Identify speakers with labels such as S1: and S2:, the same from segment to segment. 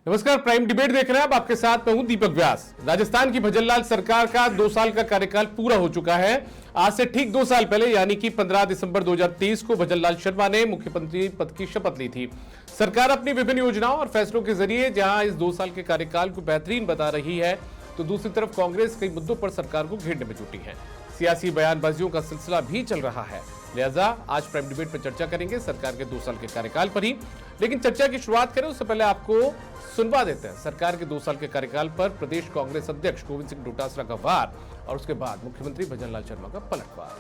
S1: नमस्कार, prime debate देख रहे हैं आप। आपके साथ मैं हूं दीपक व्यास। राजस्थान की भजनलाल सरकार का 2 साल का कार्यकाल पूरा हो चुका है। आज से ठीक 2 साल पहले यानी कि 15 दिसंबर 2023 को भजनलाल शर्मा ने मुख्यमंत्री पद की शपथ ली थी। सरकार अपनी विभिन्न योजनाओं और फैसलों के जरिए जहां इस 2 साल के कार्यकाल को बेहतरीन बता रही है, तो दूसरी तरफ कांग्रेस कई मुद्दों पर सरकार को घेरने में जुटी है। सियासी बयानबाजियों का सिलसिला भी चल रहा है। लिहाजा आज प्राइम डिबेट पर चर्चा करेंगे सरकार के 2 साल के कार्यकाल पर ही। लेकिन चर्चा की शुरुआत करें उससे पहले आपको सुनवा देते हैं सरकार के 2 साल के कार्यकाल पर प्रदेश कांग्रेस अध्यक्ष गोविंद सिंह डोटासरा का वार और उसके बाद मुख्यमंत्री भजनलाल शर्मा का पलटवार।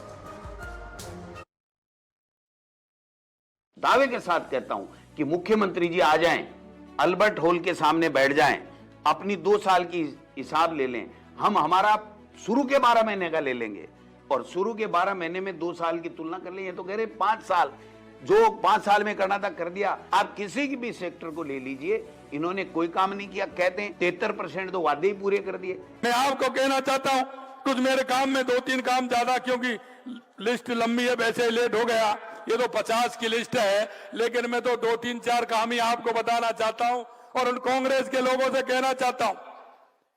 S2: दावे के साथ कहता हूं कि मुख्यमंत्री जी आ जाएं, अल्बर्ट हॉल के सामने बैठ जाएं, अपनी 2 साल की हिसाब ले लें। हम हमारा शुरू के 12 महीने का ले लेंगे और शुरू के 12 महीने में 2 साल की तुलना कर लें। ये तो कह रहे 5 साल, जो 5 साल में करना था कर दिया। आप किसी की भी सेक्टर को ले लीजिए, इन्होंने कोई काम नहीं किया। कहते हैं 73% तो वादे ही पूरे कर दिए।
S3: मैं आपको कहना चाहता हूं, कुछ मेरे काम में 2-3 काम ज्यादा, क्योंकि लिस्ट लंबी है, वैसे लेट हो गया। ये तो 50 की लिस्ट है, लेकिन मैं तो 2-3-4 काम ही आपको बताना चाहता हूं और उन कांग्रेस के लोगों से कहना चाहता हूं।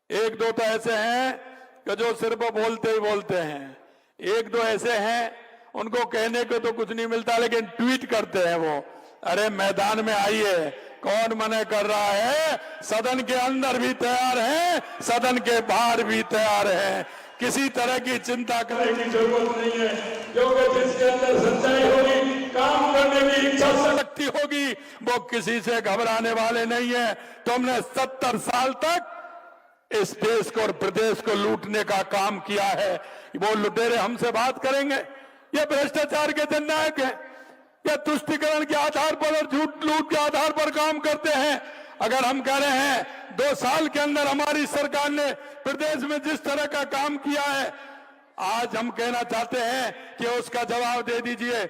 S3: 1-2 तो ऐसे हैं कि जो सिर्फ बोलते ही बोलते हैं, 1-2 ऐसे हैं उनको कहने को तो कुछ नहीं मिलता, लेकिन ट्वीट करते हैं वो। अरे मैदान में आइए, कौन मना कर रहा है? सदन के अंदर भी तैयार हैं, सदन के बाहर भी तैयार हैं। किसी तरह की चिंता करने की जरूरत नहीं है, क्योंकि जिसके अंदर सच्चाई होगी, काम करने की इच्छा शक्ति होगी, वो किसी से घबराने वाले नहीं है। तुमने 70 साल तक इस देश को और प्रदेश को लूटने का काम किया है। वो लुटेरे हमसे बात करेंगे? ये भ्रष्टाचार के जननायक हैं, या तुष्टिकरण के आधार पर और झूठ लूट के आधार पर काम करते हैं। अगर हम कह रहे हैं 2 साल के अंदर हमारी सरकार ने प्रदेश में जिस तरह का काम किया है, आज हम कहना चाहते हैं कि उसका जवाब दे दीजिए।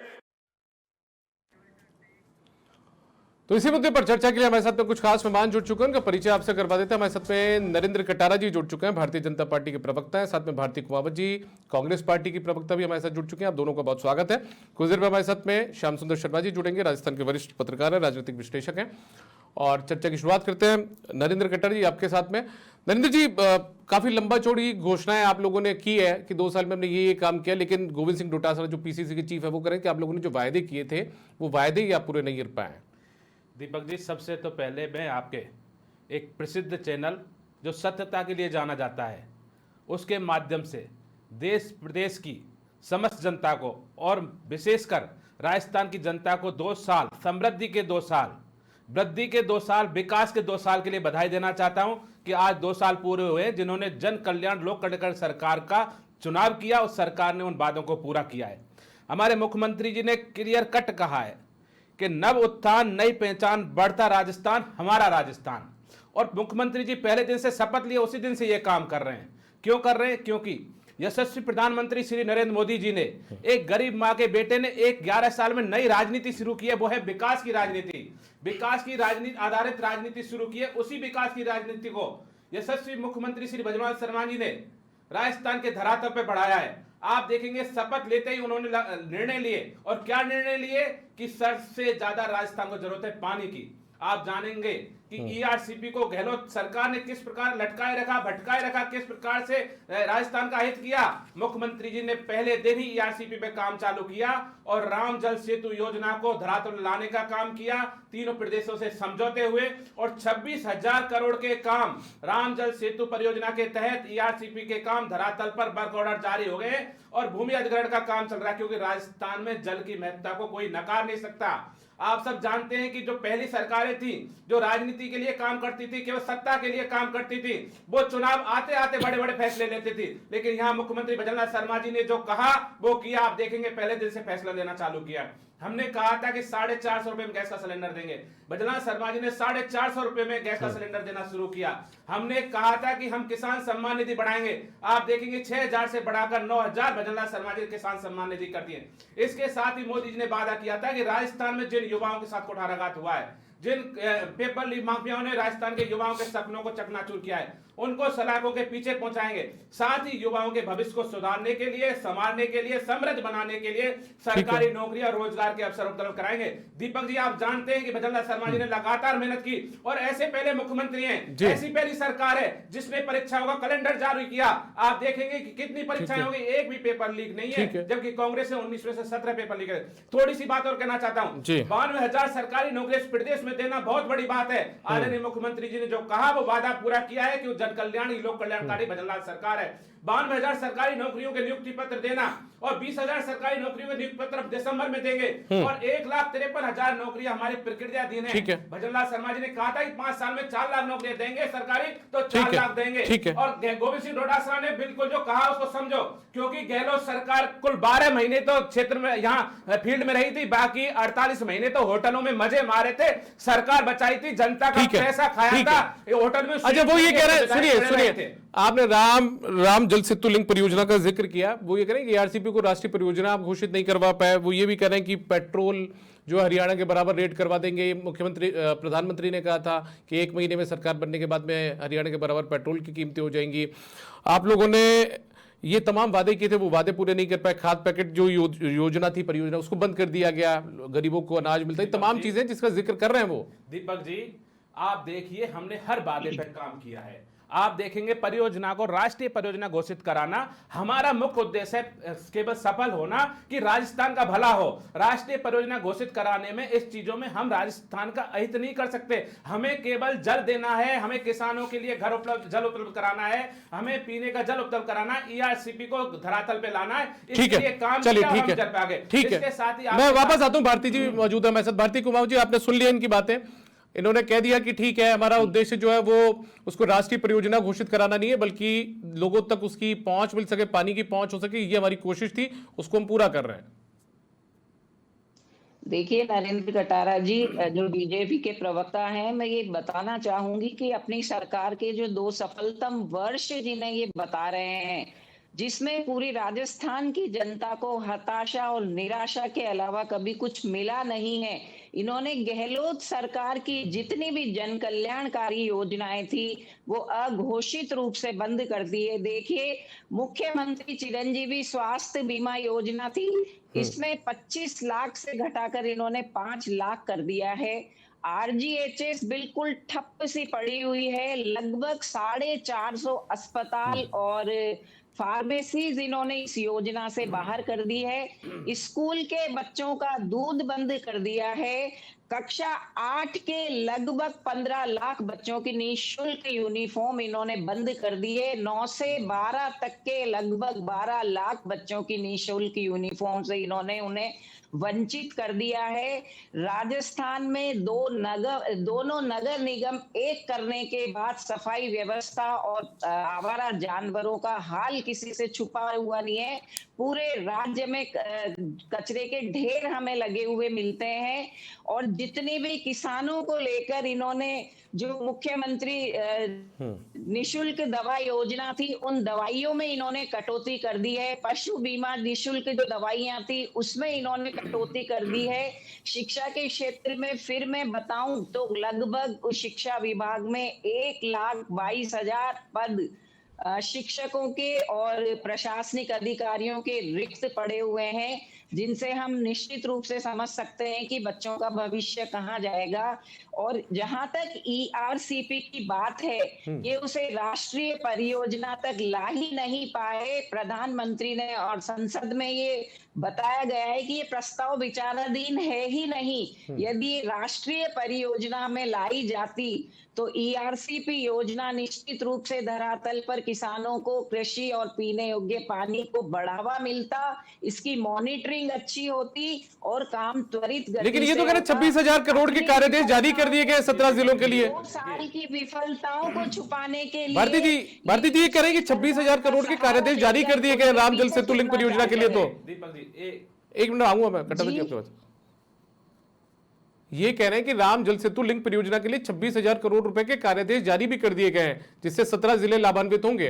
S1: तो इसी मुद्दे पर चर्चा के लिए हमारे साथ में कुछ खास मेहमान जुड़ चुके हैं, उनका परिचय आपसे करवा देते हैं। हमारे साथ में नरेंद्र कटारा जी जुड़ चुके हैं, भारतीय जनता पार्टी के प्रवक्ता हैं। साथ में भारती कुमावत जी, कांग्रेस पार्टी की प्रवक्ता भी हमारे साथ जुड़ चुके हैं। आप दोनों का बहुत स्वागत है। कुछ देर में हमारे साथ में श्याम सुंदर शर्मा जी जुड़ेंगे, राजस्थान के वरिष्ठ पत्रकार हैं, राजनीतिक विश्लेषक हैं। और चर्चा की शुरुआत करते हैं नरेंद्र कटारा जी आपके साथ में। नरेंद्र जी, काफी लंबा चौड़ी घोषणाएं आप लोगों ने की है कि 2 साल में हमने ये काम किया, लेकिन गोविंद सिंह डोटासरा जो पीसीसी के चीफ है वो करें कि आप लोगों ने जो वायदे किए थे वो वायदे ही आप पूरे नहीं कर पाए।
S4: दीपक जी, सबसे तो पहले मैं आपके एक प्रसिद्ध चैनल जो सत्यता के लिए जाना जाता है, उसके माध्यम से देश प्रदेश की समस्त जनता को और विशेषकर राजस्थान की जनता को 2 साल समृद्धि के 2 साल, वृद्धि के 2 साल, विकास के 2 साल के लिए बधाई देना चाहता हूं कि आज 2 साल पूरे हुए जिन्होंने जन कल्याण लोक कल्याण सरकार का चुनाव किया। उस सरकार ने उन वादों को पूरा किया है। हमारे मुख्यमंत्री जी ने क्लियर कट कहा है कि नव उत्थान, नई पहचान, बढ़ता राजस्थान, हमारा राजस्थान। और मुख्यमंत्री जी पहले दिन से शपथ लिए उसी दिन से ये काम कर रहे हैं। क्यों कर रहे हैं? क्योंकि यशस्वी प्रधानमंत्री श्री नरेंद्र मोदी जी ने, एक गरीब मां के बेटे ने एक 11 साल में नई राजनीति शुरू की है, वो है विकास की राजनीति। विकास की राजनीति आधारित राजनीति शुरू की है। उसी विकास की राजनीति को यशस्वी मुख्यमंत्री श्री भजनलाल शर्मा जी ने राजस्थान के धरातल पर बढ़ाया है। आप देखेंगे शपथ लेते ही उन्होंने निर्णय लिए, और क्या निर्णय लिए कि सबसे ज्यादा राजस्थान को जरूरत है पानी की। आप जानेंगे कि ईआरसीपी को गहलोत सरकार ने किस प्रकार लटकाए रखा, भटकाए रखा, किस प्रकार से राजस्थान का हित किया। मुख्यमंत्री जी ने पहले दिन ही ईआरसीपी पे काम चालू किया और राम जल सेतु योजना को धरातल लाने का काम किया, तीनों प्रदेशों से समझौते हुए, और 26,000 करोड़ के काम राम जल सेतु परियोजना के तहत ईआरसीपी के काम धरातल पर वर्क ऑर्डर जारी हो गए और भूमि अधिग्रहण का काम चल रहा है, क्योंकि राजस्थान में जल की महत्ता को कोई नकार नहीं सकता। आप सब जानते हैं कि जो पहली सरकारें थी जो राजनीति के लिए काम करती थी, केवल सत्ता के लिए काम करती थी, वो चुनाव आते आते बड़े बड़े फैसले लेती थी। लेकिन यहाँ मुख्यमंत्री भजनलाल शर्मा जी ने जो कहा वो किया। आप देखेंगे पहले दिन से फैसला लेना चालू किया। हमने कहा था कि 450 रुपए में गैस का सिलेंडर देंगे, भजनलाल शर्मा जी ने 450 रुपए में गैस का सिलेंडर देना शुरू किया। हमने कहा था कि हम किसान सम्मान निधि बढ़ाएंगे। आप देखेंगे 6,000 से बढ़ाकर 9,000 भजनलाल शर्मा जी किसान सम्मान निधि कर दिए। इसके साथ ही मोदी जी ने वादा किया था कि राजस्थान में जिन युवाओं के साथ कुठाराघात हुआ है, जिन पेपर लीक माफियाओं ने राजस्थान के युवाओं के सपनों को चकनाचूर किया है, उनको सलाखों के पीछे पहुंचाएंगे। साथ ही युवाओं के भविष्य को सुधारने के लिए, संवारने के लिए, समृद्ध बनाने के लिए सरकारी नौकरी और रोजगार के अवसर उपलब्ध कराएंगे। दीपक जी, आप जानते हैं कि भजनलाल शर्मा जी ने लगातार मेहनत की और ऐसे पहले मुख्यमंत्री हैं, ऐसी पहली सरकार है जिसने परीक्षाओं का कैलेंडर जारी किया। आप देखेंगे कि कितनी परीक्षाएं होंगी, एक भी पेपर लीक नहीं है, जबकि कांग्रेस ने 19 में से 17 पेपर लीक है। थोड़ी सी बात और कहना चाहता हूं, 92,000 सरकारी नौकरी प्रदेश में देना बहुत बड़ी बात है। आदरणीय मुख्यमंत्री जी ने जो कहा वो वादा पूरा किया है कि जन कल्याण लोक कल्याणकारी भजनलाल सरकार है। 92,000 सरकारी नौकरियों के नियुक्ति पत्र देना और 20,000 सरकारी नौकरियों के नियुक्ति पत्र दिसंबर में देंगे और 1,53,000 नौकरियां हमारी प्रक्रियाधीन है। भजनलाल शर्मा जी ने कहा था कि 5 साल में 4 लाख नौकरियां देंगे सरकारी, तो 4 लाख देंगे। और गोविंद सिंह डोटासरा ने बिल्कुल जो कहा उसको समझो, क्योंकि गहलोत सरकार कुल 12 महीने तो क्षेत्र में यहाँ फील्ड में रही थी, बाकी 48 महीने तो होटलों में मजे मारे थे। सरकार बचाई थी, जनता का पैसा खाया था होटल में।
S1: अच्छा, वो ये कह रहे हैं, सुनिए, आपने राम जल सेतु लिंक परियोजना का जिक्र किया। वो ये कह रहे हैं कि आरसीपी को राष्ट्रीय परियोजना आप घोषित नहीं करवा पाए। वो ये भी कह रहे हैं कि पेट्रोल जो हरियाणा के बराबर रेट करवा देंगे। प्रधानमंत्री ने कहा था कि 1 महीने में सरकार बनने के बाद में हरियाणा के बराबर पेट्रोल की कीमतें हो जाएंगी। आप लोगों ने ये तमाम वादे किए थे, वो वादे पूरे नहीं कर पाए। खाद पैकेट जो योजना थी, परियोजना, उसको बंद कर दिया गया। गरीबों को अनाज मिलता है, तमाम चीजें जिसका जिक्र कर रहे हैं वो।
S4: दीपक जी, आप देखिए, हमने हर वादे पर काम किया है। आप देखेंगे परियोजना को राष्ट्रीय परियोजना घोषित कराना हमारा मुख्य उद्देश्य है। केवल सफल होना कि राजस्थान का भला हो। राष्ट्रीय परियोजना घोषित कराने में इस चीजों में हम राजस्थान का अहित नहीं कर सकते। हमें केवल जल देना है, हमें किसानों के लिए घर उपलब्ध, जल उपलब्ध कराना है, हमें पीने का जल उपलब्ध कराना है, ईआरसीपी को धरातल पे लाना है। इसके लिए काम किया, हम चल पे आगे।
S1: ठीक है, साथ ही मैं वापस आता हूं। भारती जी मौजूद है हमारे साथ। भारती कुमार जी, आपने सुन लिया इनकी बातें। इन्होंने कह दिया कि ठीक है, हमारा उद्देश्य जो है वो उसको राष्ट्रीय परियोजना घोषित कराना नहीं है, बल्कि लोगों तक उसकी पहुंच मिल सके, पानी की पहुंच हो सके, ये हमारी कोशिश थी, उसको हम पूरा कर रहे हैं।
S5: देखिए नरेंद्र कटारा जी, जो बीजेपी के प्रवक्ता हैं, मैं ये बताना चाहूंगी कि अपनी सरकार के जो 2 सफलतम वर्ष जिन्हें ये बता रहे हैं, जिसमें पूरी राजस्थान की जनता को हताशा और निराशा के अलावा कभी कुछ मिला नहीं है। इन्होंने गहलोत सरकार की जितनी भी जन कल्याणकारी योजनाएं थी वो अघोषित रूप से बंद कर दी है। देखिए, मुख्यमंत्री चिरंजीवी स्वास्थ्य बीमा योजना थी, इसमें 25 लाख से घटाकर इन्होंने 5 लाख कर दिया है। आरजीएचएस बिल्कुल ठप्प सी पड़ी हुई है। लगभग 450 अस्पताल और फार्मेसीज इन्होंने इस योजना से बाहर कर दी है। स्कूल के बच्चों का दूध बंद कर दिया है। कक्षा 8 के लगभग 15 लाख बच्चों की निःशुल्क यूनिफॉर्म इन्होंने बंद कर दी है। 9 से 12 तक के लगभग 12 लाख बच्चों की निःशुल्क यूनिफॉर्म से इन्होंने उन्हें वंचित कर दिया है। राजस्थान में दोनों नगर निगम एक करने के बाद सफाई व्यवस्था और आवारा जानवरों का हाल किसी से छुपा हुआ नहीं है। पूरे राज्य में कचरे के ढेर हमें लगे हुए मिलते हैं। और जितनी भी किसानों को लेकर इन्होंने जो मुख्यमंत्री निशुल्क दवा योजना थी, उन दवाइयों में इन्होंने कटौती कर दी है। पशु बीमा निशुल्क जो दवाइयां थी उसमें इन्होंने कटौती कर दी है। शिक्षा के क्षेत्र में फिर मैं बताऊं तो लगभग शिक्षा विभाग में 1,22,000 पद शिक्षकों के और प्रशासनिक अधिकारियों के रिक्त पड़े हुए हैं, जिनसे हम निश्चित रूप से समझ सकते हैं कि बच्चों का भविष्य कहाँ जाएगा। और जहां तक ईआरसीपी की बात है, ये उसे राष्ट्रीय परियोजना तक ला ही नहीं पाए। प्रधानमंत्री ने और संसद में ये बताया गया है कि ये प्रस्ताव विचाराधीन है ही नहीं। यदि राष्ट्रीय परियोजना में लाई जाती तो ईआरसीपी योजना निश्चित रूप से धरातल पर किसानों को कृषि और पीने योग्य पानी को बढ़ावा मिलता, इसकी मॉनिटरिंग अच्छी होती और काम त्वरित गति।
S1: लेकिन ये तो कह रहे 26,000 करोड़ के कार्यादेश जारी कर दिए गए 17 जिलों के लिए।
S5: 2 साल की विफलताओं को छुपाने के लिए।
S1: भारती जी ये कह रहे हैं कि 26,000 करोड़ के कार्यादेश जारी कर दिए गए राम जल सेतु लिंक परियोजना के लिए। तो
S4: दीपक जी,
S1: एक मिनट आऊंगा मैं, कटा आपके पास। ये कह रहे हैं कि राम जल सेतु लिंक परियोजना के लिए 26,000 करोड़ रुपए के कार्यादेश जारी भी कर दिए गए हैं, जिससे 17 जिले लाभान्वित होंगे।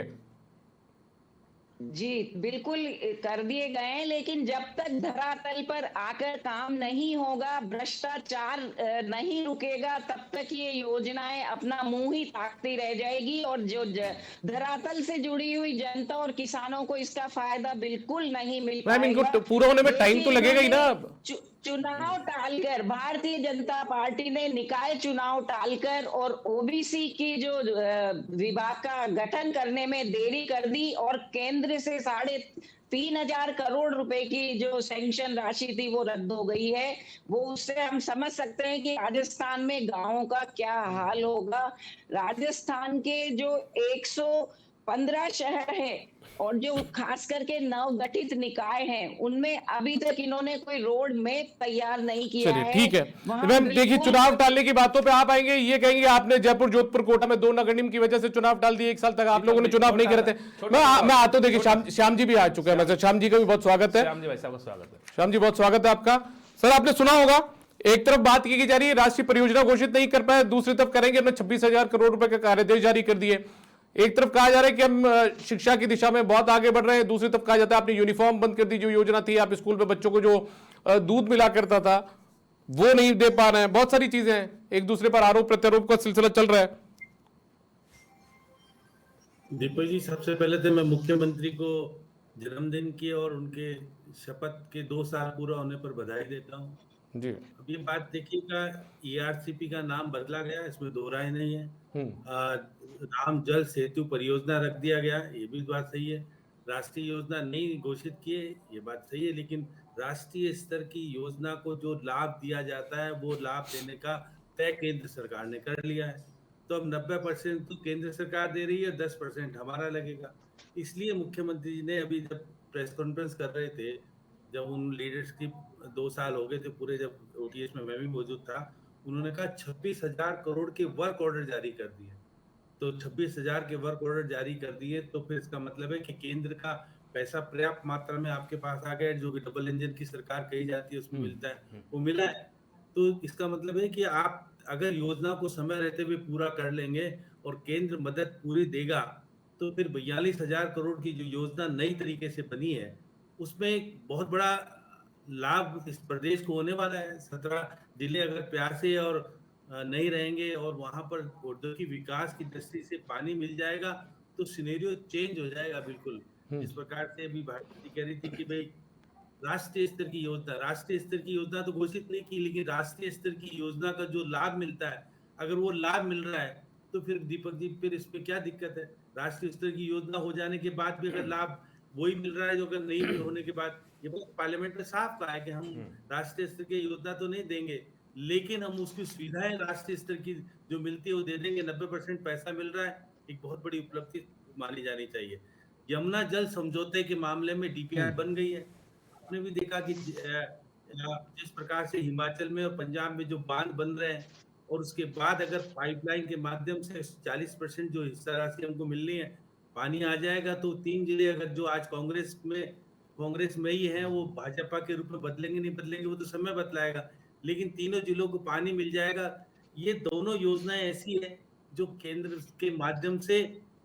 S5: जी, बिल्कुल कर दिए गए हैं, लेकिन जब तक धरातल पर आकर काम नहीं होगा, भ्रष्टाचार नहीं रुकेगा, तब तक ये योजनाएं अपना मुंह ही ताकती रह जाएगी और जो धरातल से जुड़ी हुई जनता और किसानों को इसका फायदा बिल्कुल नहीं मिल
S1: मैम इनको
S5: पाएगा।
S1: पूरा होने में टाइम तो
S5: देखिए,
S1: लगेगा ही ना
S5: इन्होंने
S1: अब।
S5: चुनाव टालकर, भारतीय जनता पार्टी ने निकाय चुनाव टालकर और ओबीसी की जो विभाग का गठन करने में देरी कर दी और केंद्र से 3,500 करोड़ रुपए की जो सैंक्शन राशि थी वो रद्द हो गई है। वो उससे हम समझ सकते हैं कि राजस्थान में गांवों का क्या हाल होगा। राजस्थान के जो 115 शहर है और जो खास करके नव गठित निकाय हैं, उनमें अभी तक इन्होंने कोई रोड मैप तैयार नहीं किया
S1: चलिए
S5: है।
S1: ठीक है।
S5: वहां
S1: मैम देखिए,
S5: बिल्कुल
S1: चुनाव टालने की बातों पे आप आएंगे, ये कहेंगे आपने जयपुर, जोधपुर, कोटा में 2 नगर निगम की वजह से चुनाव टाल दिए, 1 साल तक आप लोगों ने चुनाव नहीं करे थे। मैं आता हूं, देखिए श्याम जी भी आ चुके हैं, मतलब श्याम जी का भी बहुत स्वागत है।
S4: श्याम जी भाई साहब का स्वागत है।
S1: श्याम जी बहुत स्वागत है आपका। सर आपने सुना होगा, एक तरफ बात की जा रही है राष्ट्रीय परियोजना घोषित नहीं कर पाए, दूसरी तरफ करेंगे, हमने 26,000 करोड़ रुपए का कार्यादेश जारी कर दिए। एक तरफ कहा जा रहा है कि हम शिक्षा की दिशा में बहुत आगे बढ़ रहे हैं, दूसरी तरफ कहा जाता है आपने यूनिफॉर्म बंद कर दी, जो योजना थी आप स्कूल में बच्चों को जो दूध मिला करता था वो नहीं दे पा रहे हैं। बहुत सारी चीजें हैं, एक दूसरे पर आरोप प्रत्यारोप का सिलसिला चल रहा है।
S6: दीपक जी, सबसे पहले तो मैं मुख्यमंत्री को जन्मदिन की और उनके शपथ के 2 साल पूरा होने पर बधाई देता हूँ।
S1: जी
S6: अब ये बात देखिएगा, ईआरसीपी का नाम बदला गया, इसमें दो राय नहीं है। राम जल सेतु परियोजना रख दिया गया, ये भी बात सही है। राष्ट्रीय योजना नहीं घोषित किए, ये बात सही है, लेकिन राष्ट्रीय स्तर की योजना को जो लाभ दिया जाता है वो लाभ देने का तय केंद्र सरकार ने कर लिया है। तो अब 90% तो केंद्र सरकार दे रही है, 10% हमारा लगेगा। इसलिए मुख्यमंत्री जी ने अभी जब प्रेस कॉन्फ्रेंस कर रहे थे, जब उन लीडर्स की 2 साल हो गए थे पूरे, जब ओटीएस में मैं भी मौजूद था, उन्होंने कहा 26,000 करोड़ के वर्क ऑर्डर जारी कर दिए। तो 26,000 के वर्क ऑर्डर जारी कर दिए तो फिर इसका मतलब है कि केंद्र का पैसा पर्याप्त मात्रा में आपके पास आ गया, जो कि डबल इंजन की सरकार कही जाती है उसमें मिलता है, वो मिला है। तो इसका मतलब है कि आप अगर योजना को समय रहते हुए पूरा कर लेंगे और केंद्र मदद पूरी देगा, तो फिर 42,000 करोड़ की जो योजना नई तरीके से बनी है उसमें एक बहुत बड़ा लाभ इस प्रदेश को होने वाला है। 17 जिले अगर प्यासे और नहीं रहेंगे और वहां पर औद्योगिक विकास की दृष्टि से पानी मिल जाएगा तो सिनेरियो चेंज हो जाएगा बिल्कुल। इस प्रकार से अभी भारती जी कह रही थी कि भाई राष्ट्रीय स्तर की योजना तो घोषित नहीं की, लेकिन राष्ट्रीय स्तर की योजना का जो लाभ मिलता है, अगर वो लाभ मिल रहा है तो फिर दीपक जी फिर इसमें क्या दिक्कत है? राष्ट्रीय स्तर की योजना हो जाने के बाद भी अगर लाभ वही मिल रहा है जो अगर नहीं भी होने के बाद, ये बात पार्लियामेंट में साफ कहा है कि हम राष्ट्रीय स्तर की योजना तो नहीं देंगे, लेकिन हम उसकी सुविधाएं राष्ट्रीय स्तर की जो मिलती है वो दे देंगे। 90% पैसा मिल रहा है, एक बहुत बड़ी उपलब्धि मानी जानी चाहिए। यमुना जल समझौते के मामले में डीपीआर बन गई है। आपने भी देखा कि जिस प्रकार से हिमाचल में और पंजाब में जो बांध बन रहे हैं और उसके बाद अगर पाइपलाइन के माध्यम से 40% जो हिस्सा राशि हमको मिलनी है पानी आ जाएगा, तो 3 जिले अगर जो आज कांग्रेस में ही है वो भाजपा के रूप में बदलेंगे नहीं बदलेंगे वो तो समय बतलाएगा, लेकिन तीनों जिलों को पानी मिल जाएगा। ये दोनों योजनाएं ऐसी है जो केंद्र के माध्यम से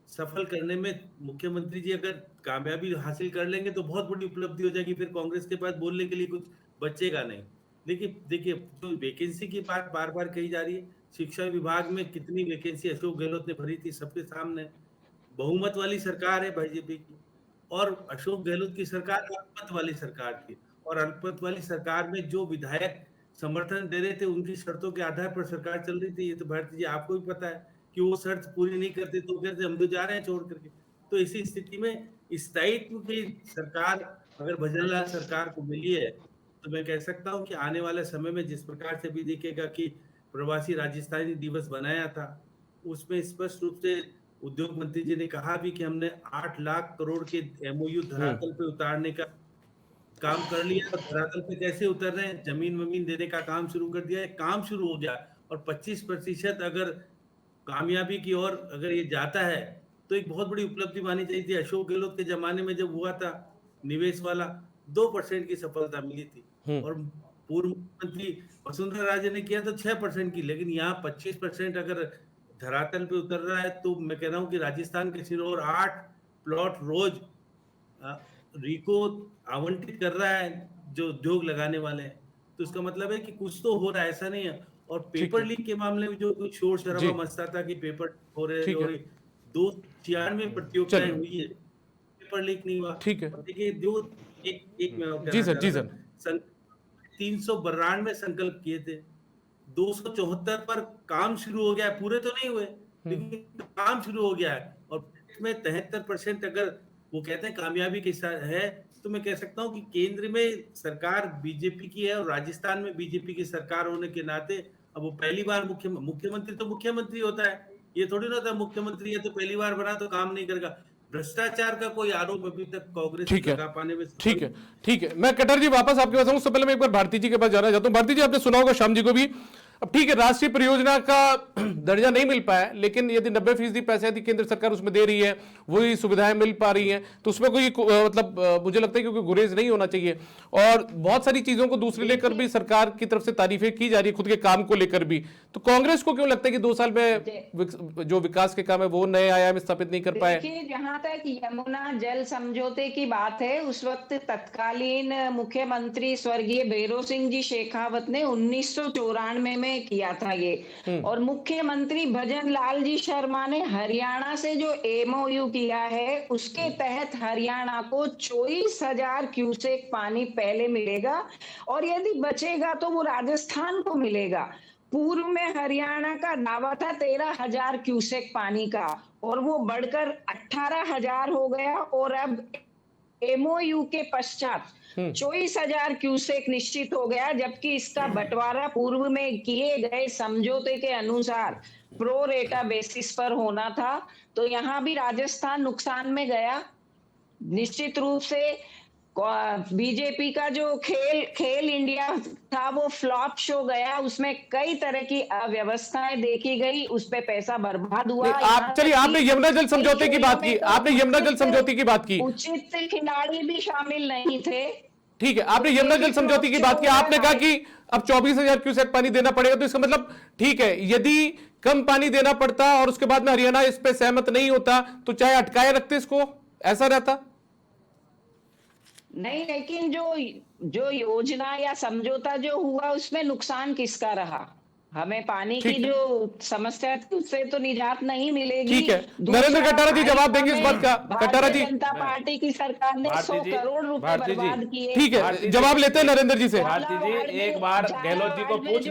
S6: सफल करने में मुख्यमंत्री जी अगर कामयाबी हासिल कर लेंगे तो बहुत बड़ी उपलब्धि हो जाएगी। फिर कांग्रेस के पास बोलने के लिए कुछ बचेगा नहीं। देखिए जो वैकेंसी की बात बार बार कही जा रही है, शिक्षा विभाग में कितनी वैकेंसी अशोक गहलोत ने भरी थी सबके सामने। बहुमत वाली सरकार है बीजेपी की और अशोक गहलोत की सरकार अल्पमत वाली सरकार थी, और अल्पमत वाली सरकार में जो विधायक समर्थन दे रहे थे उनकी शर्तों के आधार पर सरकार चल रही थी। ये तो भारती जी आपको भी पता है कि वो शर्त पूरी नहीं करते तो कहते हम तो जा रहे हैं छोड़ करके। तो इसी स्थिति में स्थायित्व की सरकार अगर भजनलाल सरकार को मिली है तो मैं कह सकता हूं कि आने वाले समय में जिस प्रकार से भी दिखेगा कि प्रवासी राजस्थानी दिवस बनाया था, उसमें स्पष्ट रूप से उद्योग मंत्री जी ने कहा भी कि हमने 8 लाख करोड़ के एमओयू धरातल पे उतारने का काम कर लिया। और धरातल पे कैसे उतर रहे हैं, जमीन वमीन देने का काम शुरू कर दिया है। काम शुरू हो गया और 25% अगर कामयाबी की ओर अगर ये जाता है तो एक बहुत बड़ी उपलब्धि मानी जाती थी। अशोक गहलोत के जमाने में जब हुआ था निवेश वाला 2% की सफलता मिली थी और पूर्व मुख्यमंत्री वसुंधरा राजे ने किया तो 6% की, लेकिन यहाँ 25% अगर धरातल पे उतर रहा है तो मैं कह रहा हूँ कि राजस्थान के सिरों 8 प्लॉट रोज रिको आवंटित कर रहा है जो उद्योग लगाने वाले हैं, तो इसका मतलब है कि कुछ तो हो रहा है, ऐसा नहीं है। और पेपर लीक के मामले में जो कुछ शोर शराबा मचता था कि पेपर हो रहे और 296 प्रतियोगिताएं हुई है, पेपर लीक नहीं हुआ।
S1: ठीक है,
S6: देखिए जो एक
S1: जी सर
S6: 392 संकल्प किए थे, 274 पर काम शुरू हो गया है, पूरे तो नहीं हुए लेकिन काम शुरू हो गया है। और इसमें 73% अगर वो कहते हैं कामयाबी के साथ है, तो मैं कह सकता हूं कि केंद्र में सरकार बीजेपी की है और राजस्थान में बीजेपी की सरकार होने के नाते अब वो पहली बार मुख्यमंत्री तो मुख्यमंत्री होता है, ये थोड़ी ना होता मुख्यमंत्री है तो पहली बार बना तो काम नहीं करेगा। भ्रष्टाचार का कोई आरोप अभी तक कांग्रेस लगा पाने में
S1: ठीक है। मैं कटर जी वापस आपके पास आऊं, उससे पहले मैं एक बार भारती जी के पास जाना चाहता हूं। भारती जी, आपने सुना होगा श्याम जी को भी, अब ठीक है राष्ट्रीय परियोजना का दर्जा नहीं मिल पाया, लेकिन यदि 90% पैसे यदि केंद्र सरकार उसमें दे रही है, वही सुविधाएं मिल पा रही हैं, तो उसमें कोई मतलब मुझे लगता है कि गुरेज नहीं होना चाहिए। और बहुत सारी चीजों को दूसरे लेकर भी सरकार की तरफ से तारीफें की जा रही है, खुद के काम को लेकर भी। तो कांग्रेस को क्यों लगता है कि 2 साल में जो विकास के काम है वो नए आयाम स्थापित नहीं कर पाए?
S5: देखिए, जहां तक यमुना जल समझौते की बात है, उस वक्त तत्कालीन मुख्यमंत्री स्वर्गीय भैरों सिंह जी शेखावत ने 1994 में किया था ये। और मुख्यमंत्री भजन लाल जी शर्मा ने हरियाणा से जो MOU किया है, उसके तहत हरियाणा को 24,000 क्यूसेक पानी पहले मिलेगा और यदि बचेगा तो वो राजस्थान को मिलेगा। पूर्व में हरियाणा का दावा था 13,000 क्यूसेक पानी का और वो बढ़कर 18,000 हो गया और अब MOU के पश्चात 24,000 क्यूसेक निश्चित हो गया, जबकि इसका बंटवारा पूर्व में किए गए समझौते के अनुसार प्रो रेटा बेसिस पर होना था। तो यहाँ भी राजस्थान नुकसान में गया। निश्चित रूप से बीजेपी का जो खेल इंडिया था वो फ्लॉप शो गया, उसमें कई तरह की अव्यवस्थाएं देखी गई, उस पे पैसा बर्बाद हुआ।
S1: चलिए, आपने यमुना जल समझौते की बात की, आपने यमुना जल समझौते की बात की,
S5: उचित खिलाड़ी भी शामिल नहीं थे।
S1: ठीक है, आपने यमुना जल समझौते की बात की, आपने कहा कि अब 24,000 क्यूसेक पानी देना पड़ेगा, तो इसका मतलब ठीक है, यदि कम पानी देना पड़ता और उसके बाद में हरियाणा इस पे सहमत नहीं होता तो चाहे अटकाए रखते इसको, ऐसा रहता?
S5: नहीं, लेकिन जो योजना या समझौता जो हुआ उसमें नुकसान किसका रहा? हमें पानी की जो समस्या थी उससे तो निजात नहीं मिलेगी।
S1: ठीक है, नरेंद्र कटारा जी जवाब देंगे इस बात का। कटारा जी,
S5: जनता पार्टी की सरकार ने 100 करोड़ रुपए बर्बाद किए।
S1: ठीक है, जवाब लेते हैं नरेंद्र जी से।
S4: भारती जी, एक बार गहलोत जी को पूछ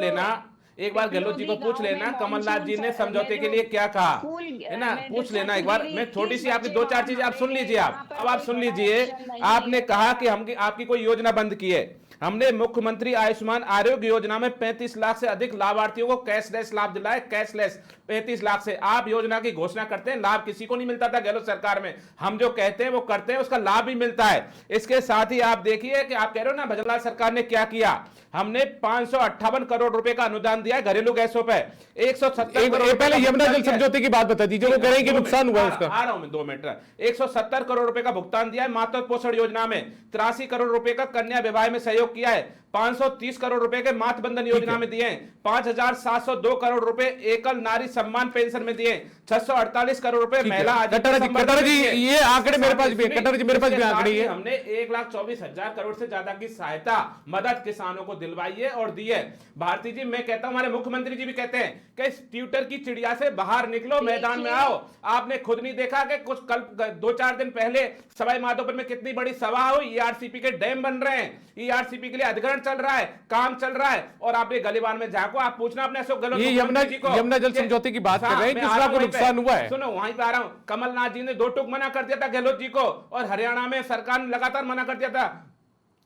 S4: लेना, कमलनाथ जी ने समझौते के लिए क्या कहा है ना, पूछ लेना एक बार। मैं थोड़ी सी आपकी 2-4 चीजें आप सुन लीजिए। अब आप सुन लीजिए, आपने कहा कि आपकी कोई योजना बंद की है। हमने मुख्यमंत्री आयुष्मान आरोग्य योजना में 35 लाख से अधिक लाभार्थियों को कैशलेस लाभ दिलाए, कैशलेस 35 लाख से। आप योजना की घोषणा करते हैं, लाभ किसी को नहीं मिलता था गहलोत सरकार में। हम जो कहते हैं वो करते हैं, उसका लाभ भी मिलता है। इसके साथ ही आप देखिए कि आप कह रहे हो ना भजनलाल सरकार ने क्या किया। हमने 558 करोड़ रुपए का अनुदान दिया है घरेलू गैसों पे। 170 करोड़।
S1: पहले यमुना जल समझौते की बात बता दीजिए, वो कह रहे हैं कि नुकसान हुआ उसका।
S4: आ रहा हूं मैं 2 मिनट। 170 करोड़ रुपए का भुगतान दिया है मातृ पोषण योजना में। 83 करोड़ रुपए का कन्या विवाह में सहयोग किया है। 530 करोड़ रुपए के मातृ बंधन योजना में दिए। 5,702 करोड़ रुपए एकल नारी सम्मान पेंशन में दिए। 648 करोड़ रुपए महिला।
S1: कटारा जी, ये आंकड़े मेरे पास भी है। कटारा जी, मेरे पास भी आंकड़े हैं।
S4: हमने 1,24,000 करोड़ से ज्यादा की सहायता मदद किसानों को दिलवाई है और दी है। भारती जी, मैं कहता हूं, हमारे मुख्यमंत्री जी भी कहते हैं कि इस ट्विटर की चिड़िया से बाहर निकलो, मैदान में आओ। आपने खुद नहीं देखा कि कुछ कल 2-4 दिन पहले सवाई माधोपुर में कितनी बड़ी सभा हुई। ERCP के डैम बन रहे हैं, ERCP के लिए अधिग्रहण चल रहा है, काम चल रहा है, और आपने गलीबान में जाको, आप पूछना अपने अशोक गहलोत जी को।
S1: यमुना जल समझौते की बात कर रहे हैं, किसका को नुकसान हुआ है?
S4: सुनो, वहीं पे आ रहा हूं। कमलनाथ जी ने 2 टूक मना कर दिया था गहलोत जी को, और हरियाणा में सरकार ने लगातार मना कर दिया था।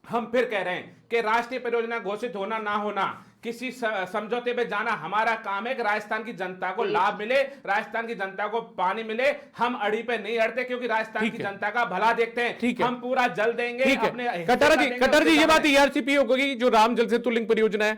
S4: हम फिर कह रहे हैं कि राष्ट्रीय परियोजना घोषित होना ना होना, किसी समझौते पे जाना हमारा काम है कि राजस्थान की जनता को लाभ मिले, राजस्थान की जनता को पानी मिले। हम अड़ी पे नहीं अड़ते, क्योंकि राजस्थान की जनता का भला देखते हैं। हम पूरा जल देंगे अपने।
S1: कटारा जी, ये बात ERCP होगी जो राम जल सेतु लिंक परियोजना है।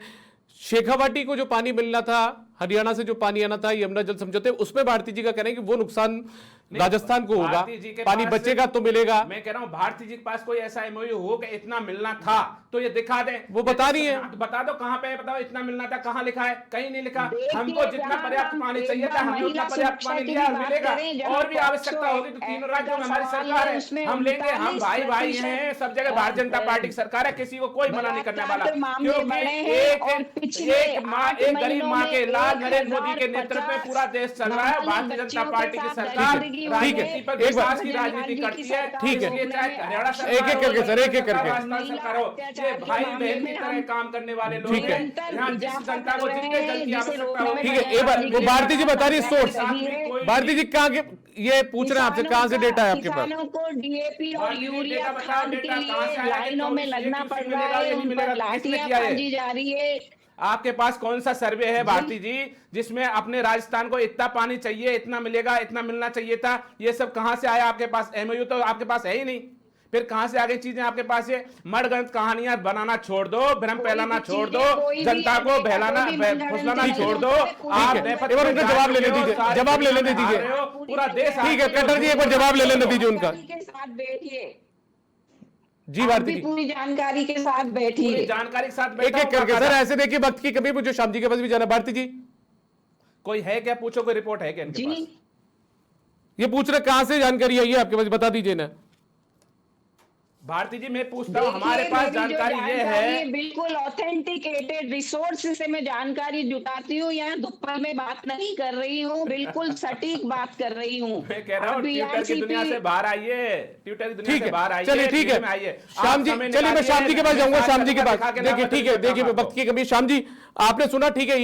S1: शेखावाटी को जो पानी मिलना था हरियाणा से जो पानी आना था यमुना जल समझौते, उसमें भारती जी का कहना है कि वो नुकसान राजस्थान को होगा,
S4: भारती जी के
S1: पानी
S4: पास-
S1: बचेगा तो मिलेगा।
S4: मैं कह रहा हूं भारती जी के पास कोई ऐसा एमओयू हो कि इतना मिलना था तो ये दिखा दे।
S1: वो बता रही है।
S4: हाँ, तो बता दो कहां पे है, बताओ इतना मिलना था, कहां लिखा है? कहीं नहीं लिखा।
S5: देखिए,
S4: हमको जितना
S5: जहां
S4: पर्याप्त
S5: हम
S4: पानी
S5: एक
S4: चाहिए था
S5: बार
S4: हमने उतना
S5: महिला
S4: पर्याप्त
S5: सुरक्षा
S4: पानी
S5: की
S4: लिया और
S5: भी बात
S4: मिलेगा।
S5: करें, जहां
S4: और भी आवश्यकता
S5: पॉक्सो
S4: होगी तो तीनों
S5: एक्ट
S4: राज्यों में
S5: का
S4: हमारी
S5: सवाल
S4: सरकार
S5: है,
S4: है,
S5: उसमें
S4: हम लेंगे, हम भाई भाई
S5: 39%
S4: हैं, सब जगह भारतीय जनता पार्टी की सरकार है, किसी को कोई मना नहीं करने वाला।
S5: बलात्कार के मामले बढ़े हैं और पिछले
S4: एक माँ,
S5: 8
S4: एक गरीब
S5: महीनों
S4: माँ
S5: में
S4: के इलाज नरेंद्र मोदी के
S5: 1050
S4: नेतृत्व में पूरा देश चल रहा है। भारतीय जनता पार्टी की सरकार
S1: ठीक है,
S4: राजनीति पर
S1: एक बार-
S4: विश्वास की राजनीति करती है।
S1: ठीक है।
S4: इसलिए चाहे हरियाणा सरकार
S1: एक-एक
S4: हो,
S1: करके सर, एक-एक करके।
S4: राजस्थान सरकार हो, ये भाई बहन की तरह काम करने वाले लोग
S1: ठीक है।
S4: हैं। यहाँ जिस जनता को जितने जल की आवश्यकता होगी,
S1: ठीक है, एक बार वो भारती जी बता रही है सोर्स। भारती जी कहाँ के, ये पूछ रहे हैं आपसे, कहाँ से डेटा है आपके पास?
S5: किसानों को डीएपी और
S4: भारती जी,
S5: यूरिया
S4: डेटा बताओ,
S5: खाद के
S4: डेटा कहाँ से
S5: लिए
S4: आया?
S5: लाइनों में
S4: 24
S5: लगना
S4: ये
S5: पड़
S4: किससे
S5: रहा
S4: मिलेगा,
S5: है,
S4: ये नहीं
S5: उन
S4: मिलेगा,
S5: पर
S4: किसने
S5: लाठियां
S4: किया है?
S5: बांधी जा रही है।
S4: आपके पास कौन सा सर्वे है भारती जी जिसमें अपने राजस्थान को इतना पानी चाहिए, इतना मिलेगा, इतना मिलना चाहिए था? ये सब कहां से आया आपके पास? एमओयू तो आपके पास है ही नहीं, फिर कहां से आगे चीजें आपके पास? ये मर्दगंज कहानियां बनाना छोड़ दो, भ्रम फैलाना छोड़ दो, जनता को बहलाना फुसलाना छोड़ दो। आप
S1: एक बार उनका जवाब लेने दीजिए, जवाब लेने दीजिए।
S4: पूरा देश
S1: ठीक है, कटर जी एक बार जवाब ले लेने दीजिए उनका।
S5: के साथ बैठिए,
S1: जी
S5: आप
S1: भारती
S5: भी
S1: जी,
S5: पूरी जानकारी के साथ
S4: पूरी
S5: बैठिए।
S4: जानकारी के साथ
S1: एक
S4: बैठा
S1: एक
S4: हूं,
S1: करके सर,
S4: बाकायदा।
S1: ऐसे देखिए वक्त की कमी, मुझे शाम जी के पास भी जाना। भारती जी
S4: कोई है क्या, पूछो, कोई रिपोर्ट है क्या इनके
S5: जी
S4: पास?
S1: ये पूछ रहे कहां से जानकारी आई है आपके पास, बता दीजिए ना।
S4: भारती जी मैं पूछता हूं, हमारे
S5: देखिए,
S4: पास
S5: मेरी जो
S4: जानकारी ये है,
S5: बिल्कुल ऑथेंटिकेटेड रिसोर्स से मैं जानकारी जुटाती हूँ। यहाँ दुप्पल में बात नहीं कर रही हूँ, बिल्कुल सटीक बात कर रही हूँ।
S4: मैं कह रहा हूँ
S5: और
S4: ट्विटर की दुनिया से बाहर आइए, ट्विटर की दुनिया
S1: ठीक
S4: से
S1: है,
S4: बाहर आइए,
S1: चलिए ठीक
S4: टीवी में आइए।
S1: है श्याम जी,
S4: आप समय
S1: चलिए मैं श्याम जी के पास
S4: निकालिए,
S1: जाऊंगा, श्याम जी के
S4: दिखा
S1: पास।
S4: के
S1: देखिए
S4: लाभ
S1: ठीक है,
S4: देते
S1: देखिए
S4: हैं
S1: वक्त की कमी। श्याम जी आपने सुना, ठीक है,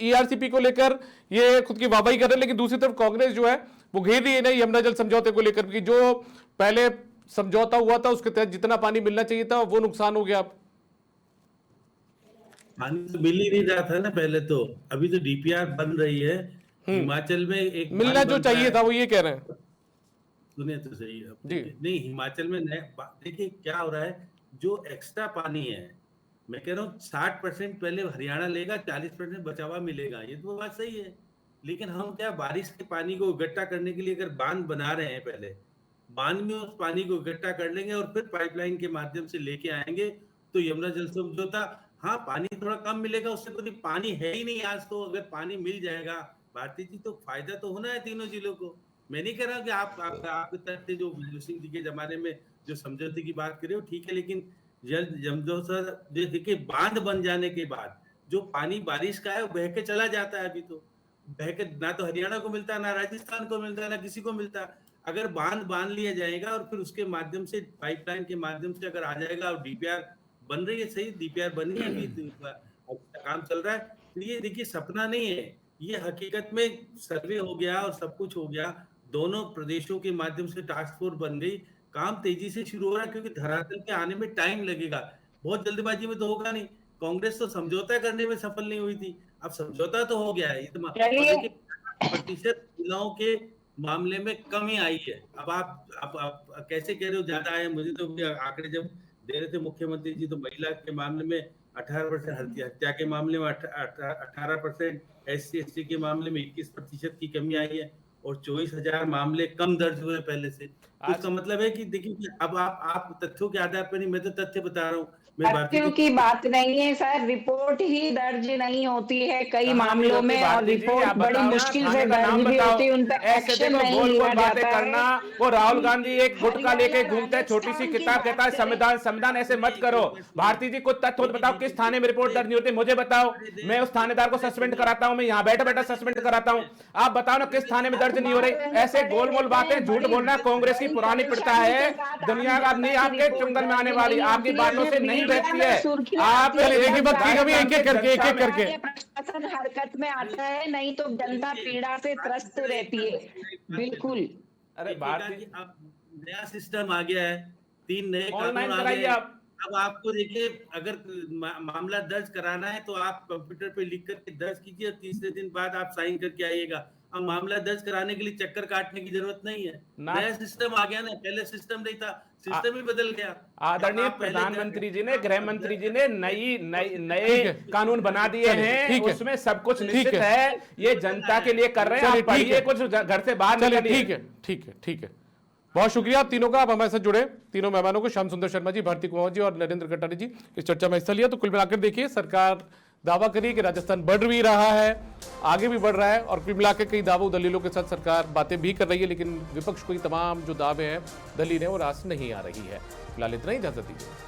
S1: ईआरसीपी को लेकर ये खुद की वाहवाही कर रहे हैं, लेकिन दूसरी तरफ कांग्रेस जो है वो घेर रही है ना यमुना जल समझौते को लेकर कि जो पहले समझौता हुआ था उसके तहत जितना पानी मिलना चाहिए था वो नुकसान हो गया।
S6: पानी तो मिल ही नहीं रहा था ना पहले तो। अभी तो डीपीआर बन रही है हिमाचल में, एक
S1: मिलना
S6: बांध
S1: जो
S6: बन रहा
S1: चाहिए
S6: है।
S1: था वो ये कह रहे हैं।
S6: सुनिए तो सही है।
S1: जी।
S6: नहीं, हिमाचल में देखिए क्या हो रहा है, जो एक्स्ट्रा पानी है, मैं कह रहा हूँ 60% पहले हरियाणा लेगा, 40% बचा हुआ मिलेगा, ये तो बात सही है। लेकिन हम क्या बारिश के पानी को इकट्ठा करने के लिए अगर बांध बना रहे हैं, पहले बांध में उस पानी को इकट्ठा कर लेंगे और फिर पाइपलाइन के माध्यम से लेके आएंगे तो यमुना जल समझौता, हाँ पानी थोड़ा कम मिलेगा, उससे कोई पानी है ही नहीं आज तो। अगर पानी मिल जाएगा भारती जी तो फायदा तो होना है तीनों जिलों को। मैं नहीं कह रहा कि आपके तथ्य जो महेंद्र सिंह जी के जमाने में जो समझौते की बात कर रहे हो ठीक है, लेकिन जल समझौता देखिए बांध बन जाने के बाद जो पानी बारिश का है वो बह के चला जाता है। अभी तो बह के ना तो हरियाणा को मिलता, ना राजस्थान को मिलता, ना किसी को मिलता। अगर बांध लिया जाएगा और फिर उसके माध्यम से पाइपलाइन के माध्यम से अगर आ जाएगा, और डीपीआर बन रही है, सही डीपीआर बनी है, अभी काम चल रहा है, तो ये देखिए सपना नहीं है, ये हकीकत में सर्वे हो गया और सब कुछ हो गया। दोनों प्रदेशों के माध्यम से टास्क फोर्स बन गई, काम तेजी से शुरू हो रहा है, क्योंकि धरातल पे आने में टाइम लगेगा, बहुत जल्दबाजी में तो होगा नहीं। कांग्रेस तो समझौता करने में सफल नहीं हुई थी, अब समझौता तो हो गया है। ये प्रतिशत महिलाओं के मामले में कमी आई है। अब आप कैसे कह रहे हो ज्यादा है, मुझे तो आंकड़े जब दे रहे थे मुख्यमंत्री जी तो महिला के मामले में 18%, हत्या के मामले में 18%, SC/ST के मामले में 21% की कमी आई है और 24,000 मामले कम दर्ज हुए पहले से। तो इसका मतलब है कि देखिए अब आप तथ्यों के आधार पर नहीं, मैं तो तथ्य बता रहा हूँ।
S5: तथ्यों की बात नहीं है सर, रिपोर्ट ही दर्ज नहीं होती है कई मामलों में, और रिपोर्ट बड़ी मुश्किल से दर्ज भी होती है, उन पर एक्शन नहीं लिया जाता
S4: करना।
S5: है।
S4: वो राहुल गांधी एक गुटका लेके घूमते हैं, छोटी सी किताब कहता है संविधान संविधान, ऐसे मत करो। भारती जी कुछ तथ्य बताओ, किस थाने में रिपोर्ट दर्ज नहीं होती मुझे बताओ, मैं उस थानेदार को सस्पेंड कराता हूँ, मैं यहाँ बैठा बैठा सस्पेंड कराता हूँ। आप बताओ ना किस थाने में दर्ज नहीं हो रही। ऐसे गोल मोल बातें, झूठ बोलना कांग्रेस की पुरानी प्रथा है, दुनिया का नहीं आपके चुंगल में आने वाली, आपकी बातों से नहीं बैठती है। आप
S1: देखिए बात की कभी एक एक करके
S5: प्रशासन हरकत में आता है, नहीं तो जनता पीड़ा से त्रस्त रहती है। बिल्कुल।
S4: अरे भारती
S6: अब नया सिस्टम आ गया है, 3 नए
S4: ऑनलाइन
S6: कानून आ
S4: कराइए
S6: गए।
S4: आप।
S6: अब आपको देखिए अगर मामला दर्ज कराना है तो आप कंप्यूटर पे लिख करके दर्ज कीजिए, तीसरे दिन बाद आप साइन करके आइएगा। अब मामला दर्ज कराने के लिए चक्कर काटने की जरूरत नहीं है, नया सिस्टम आ गया ना, पहले सिस्टम नहीं था, सिस्टम ही बदल गया।
S4: आदरणीय
S6: आप पहले
S4: प्रधानमंत्री जी ने,
S6: आप
S4: गृह मंत्री जी ने नए
S1: ठीक है।
S4: कानून बना दिए
S1: चलिए,
S4: हैं,
S1: ठीक है।
S4: उसमें सब कुछ
S1: ठीक
S4: निश्चित
S1: है।
S4: है, ये जनता के लिए कर रहे हैं।
S1: चलिए,
S4: आप
S1: ठीक है।
S4: पढ़िए, कुछ घर से बाहर
S1: चलिए,
S4: निकलिए।
S1: ठीक है, ठीक है, ठीक है। बहुत शुक्रिया आप तीनों का, आप हमारे साथ जुड़े। तीनों मेहमानों को, श्याम सुंदर शर्मा जी, भारती कुमार जी और नरेंद्र कटारे जी, इस चर्चा में हिस्सा लिया। तो कुल मिलाकर देखिए, सरकार दावा करी कि राजस्थान बढ़ भी रहा है, आगे भी बढ़ रहा है, और कुल मिलाकर कई दावों दलीलों के साथ सरकार बातें भी कर रही है, लेकिन विपक्ष को ये तमाम जो दावे हैं दलीलें वो रास नहीं आ रही है। फिलहाल इतना ही, इजाजत दीजिए।